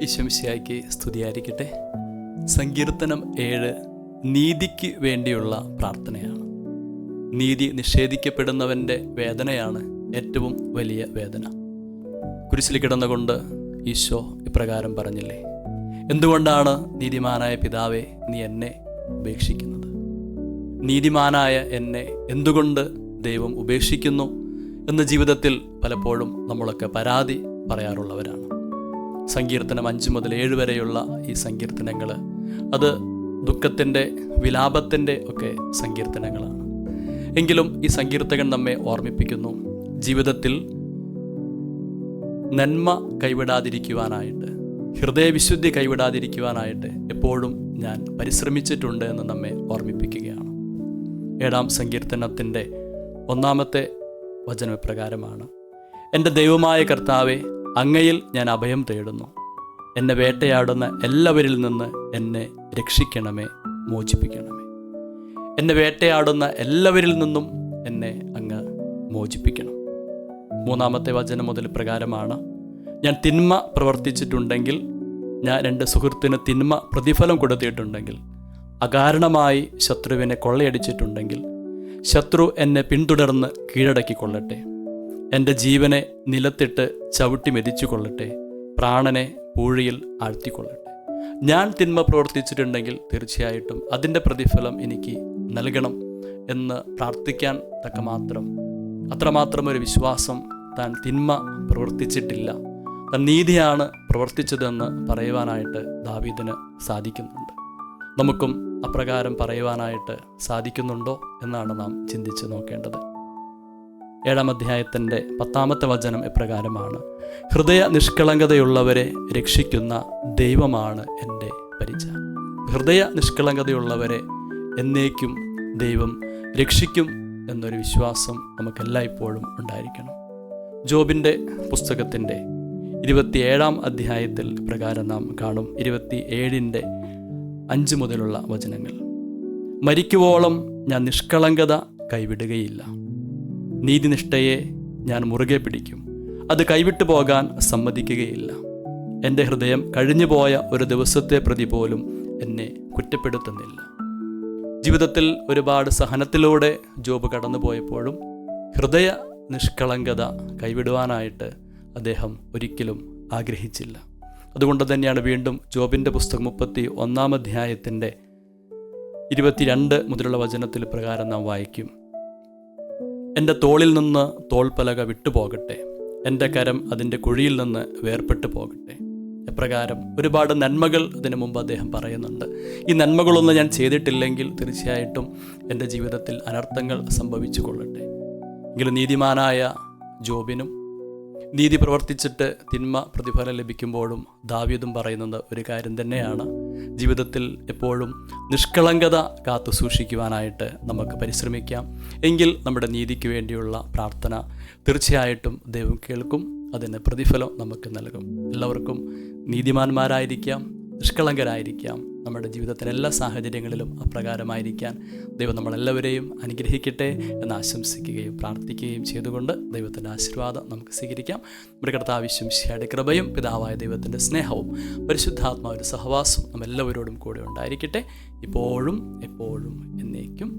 ഈശോമിശിഹായ്ക്ക് സ്തുതിയായിരിക്കട്ടെ. സങ്കീർത്തനം 7 നീതിക്ക് വേണ്ടിയുള്ള പ്രാർത്ഥനയാണ്. നീതി നിഷേധിക്കപ്പെടുന്നവൻ്റെ വേദനയാണ് ഏറ്റവും വലിയ വേദന. കുരിശിൽ കിടന്നുകൊണ്ട് ഈശോ ഇപ്രകാരം പറഞ്ഞില്ലേ, എന്തുകൊണ്ടാണ് നീതിമാനായ പിതാവേ നീ എന്നെ ഉപേക്ഷിക്കുന്നത്? നീതിമാനായ എന്നെ എന്തുകൊണ്ട് ദൈവം ഉപേക്ഷിക്കുന്നു എന്ന് ജീവിതത്തിൽ പലപ്പോഴും നമ്മളൊക്കെ പരാതി പറയാറുള്ളവരാണ്. സങ്കീർത്തനം 5 മുതൽ 7 വരെയുള്ള ഈ സങ്കീർത്തനങ്ങൾ അത് ദുഃഖത്തിൻ്റെ, വിലാപത്തിൻ്റെ ഒക്കെ സങ്കീർത്തനങ്ങളാണ്. എങ്കിലും ഈ സങ്കീർത്തകൻ നമ്മെ ഓർമ്മിപ്പിക്കുന്നു, ജീവിതത്തിൽ നന്മ കൈവിടാതിരിക്കുവാനായിട്ട്, ഹൃദയവിശുദ്ധി കൈവിടാതിരിക്കുവാനായിട്ട് എപ്പോഴും ഞാൻ പരിശ്രമിച്ചിട്ടുണ്ട് എന്ന് നമ്മെ ഓർമ്മിപ്പിക്കുകയാണ്. 7-ാം സങ്കീർത്തനത്തിൻ്റെ 1-ാമത്തെ വചനം ഇപ്രകാരമാണ്: എൻ്റെ ദൈവമായ കർത്താവേ, അങ്ങയിൽ ഞാൻ അഭയം തേടുന്നു. എന്നെ വേട്ടയാടുന്ന എല്ലാവരിൽ നിന്ന് എന്നെ രക്ഷിക്കണമേ, മോചിപ്പിക്കണമേ. എന്നെ വേട്ടയാടുന്ന എല്ലാവരിൽ നിന്നും എന്നെ അങ്ങ് മോചിപ്പിക്കണം. 3-ാമത്തെ വചനം മുതൽ പ്രകാരമാണ്: ഞാൻ തിന്മ പ്രവർത്തിച്ചിട്ടുണ്ടെങ്കിൽ, ഞാൻ എൻ്റെ സുഹൃത്തിന് തിന്മ പ്രതിഫലം കൊടുത്തിട്ടുണ്ടെങ്കിൽ, അകാരണമായി ശത്രുവിനെ കൊള്ളയടിച്ചിട്ടുണ്ടെങ്കിൽ, ശത്രു എന്നെ പിന്തുടർന്ന് കീഴടക്കിക്കൊള്ളട്ടെ. എൻ്റെ ജീവനെ നിലത്തിട്ട് ചവിട്ടി മെതിച്ചു കൊള്ളട്ടെ, പ്രാണനെ പൂഴിയിൽ ആഴ്ത്തിക്കൊള്ളട്ടെ. ഞാൻ തിന്മ പ്രവർത്തിച്ചിട്ടുണ്ടെങ്കിൽ തീർച്ചയായിട്ടും അതിൻ്റെ പ്രതിഫലം എനിക്ക് നൽകണം എന്ന് പ്രാർത്ഥിക്കാൻ അത്രമാത്രം ഒരു വിശ്വാസം, താൻ തിന്മ പ്രവർത്തിച്ചിട്ടില്ല, താൻ നീതിയാണ് പ്രവർത്തിച്ചതെന്ന് പറയുവാനായിട്ട് ദാവീദിന് സാധിക്കുന്നുണ്ട്. നമുക്കും അപ്രകാരം പറയുവാനായിട്ട് സാധിക്കുന്നുണ്ടോ എന്നാണ് നാം ചിന്തിച്ച് നോക്കേണ്ടത്. 7-ാം അധ്യായത്തിൻ്റെ 10-ാമത്തെ വചനം ഇപ്രകാരമാണ്: ഹൃദയ നിഷ്കളങ്കതയുള്ളവരെ രക്ഷിക്കുന്ന ദൈവമാണ് എൻ്റെ പരിച. ഹൃദയ നിഷ്കളങ്കതയുള്ളവരെ എന്നേക്കും ദൈവം രക്ഷിക്കും എന്നൊരു വിശ്വാസം നമുക്കെല്ലായ്പ്പോഴും ഉണ്ടായിരിക്കണം. ജോബിൻ്റെ പുസ്തകത്തിൻ്റെ 27-ാം അധ്യായത്തിൽ പ്രകാരം നാം കാണും 27-ന്റെ 5 മുതലുള്ള വചനങ്ങൾ: മരിക്കുവോളം ഞാൻ നിഷ്കളങ്കത കൈവിടുകയില്ല. നീതിനിഷ്ഠയെ ഞാൻ മുറുകെ പിടിക്കും, അത് കൈവിട്ടു പോകാൻ സമ്മതിക്കുകയില്ല. എൻ്റെ ഹൃദയം കഴിഞ്ഞുപോയ ഒരു ദിവസത്തെ പ്രതി പോലും എന്നെ കുറ്റപ്പെടുത്തുന്നില്ല. ജീവിതത്തിൽ ഒരുപാട് സഹനത്തിലൂടെ ജോബ് കടന്നുപോയപ്പോഴും ഹൃദയ നിഷ്കളങ്കത കൈവിടുവാനായിട്ട് അദ്ദേഹം ഒരിക്കലും ആഗ്രഹിച്ചില്ല. അതുകൊണ്ട് തന്നെയാണ് വീണ്ടും ജോബിൻ്റെ പുസ്തകം 31-ാം അധ്യായത്തിൻ്റെ 22 മുതലുള്ള വചനത്തിൽ പ്രകാരം നാം വായിക്കും: എൻ്റെ തോളിൽ നിന്ന് തോൾപ്പലക വിട്ടുപോകട്ടെ, എൻ്റെ കരം അതിൻ്റെ കുഴിയിൽ നിന്ന് വേർപെട്ടു പോകട്ടെ. എപ്രകാരം ഒരുപാട് നന്മകൾ അതിനു മുമ്പ് അദ്ദേഹം പറയുന്നുണ്ട്. ഈ നന്മകളൊന്നും ഞാൻ ചെയ്തിട്ടില്ലെങ്കിൽ തീർച്ചയായിട്ടും എൻ്റെ ജീവിതത്തിൽ അനർത്ഥങ്ങൾ സംഭവിച്ചു കൊള്ളട്ടെ. എങ്കിലും നീതിമാനായ ജോബിനും നീതി പ്രവർത്തിച്ചിട്ട് തിന്മ പ്രതിഫലം ലഭിക്കുമ്പോഴും ദാവീദും പറയുന്നത് ഒരു കാര്യം തന്നെയാണ്: ജീവിതത്തിൽ എപ്പോഴും നിഷ്കളങ്കത കാത്തു സൂക്ഷിക്കുവാനായിട്ട് നമുക്ക് പരിശ്രമിക്കാം. എങ്കിൽ നമ്മുടെ നീതിക്ക് വേണ്ടിയുള്ള പ്രാർത്ഥന തീർച്ചയായിട്ടും ദൈവം കേൾക്കും, അതിന് പ്രതിഫലം നമുക്ക് നൽകും. എല്ലാവർക്കും നീതിമാന്മാരായിരിക്കാം, നിഷ്കളങ്കരായിരിക്കാം. നമ്മുടെ ജീവിതത്തിലെ എല്ലാ സാഹചര്യങ്ങളിലും അപ്രകാരമായിരിക്കാൻ ദൈവം നമ്മളെല്ലാവരെയും അനുഗ്രഹിക്കട്ടെ എന്ന് ആശംസിക്കുകയും പ്രാർത്ഥിക്കുകയും ചെയ്തുകൊണ്ട് ദൈവത്തിൻ്റെ ആശീർവാദം നമുക്ക് സ്വീകരിക്കാം. നമ്മുടെ കർത്താവ് ഈശോമിശിഹായുടെ കൃപയും പിതാവായ ദൈവത്തിൻ്റെ സ്നേഹവും പരിശുദ്ധാത്മാവിൻ്റെ സഹവാസവും നമ്മെല്ലാവരോടും കൂടെ ഉണ്ടായിരിക്കട്ടെ, ഇപ്പോഴും എപ്പോഴും എന്നേക്കും.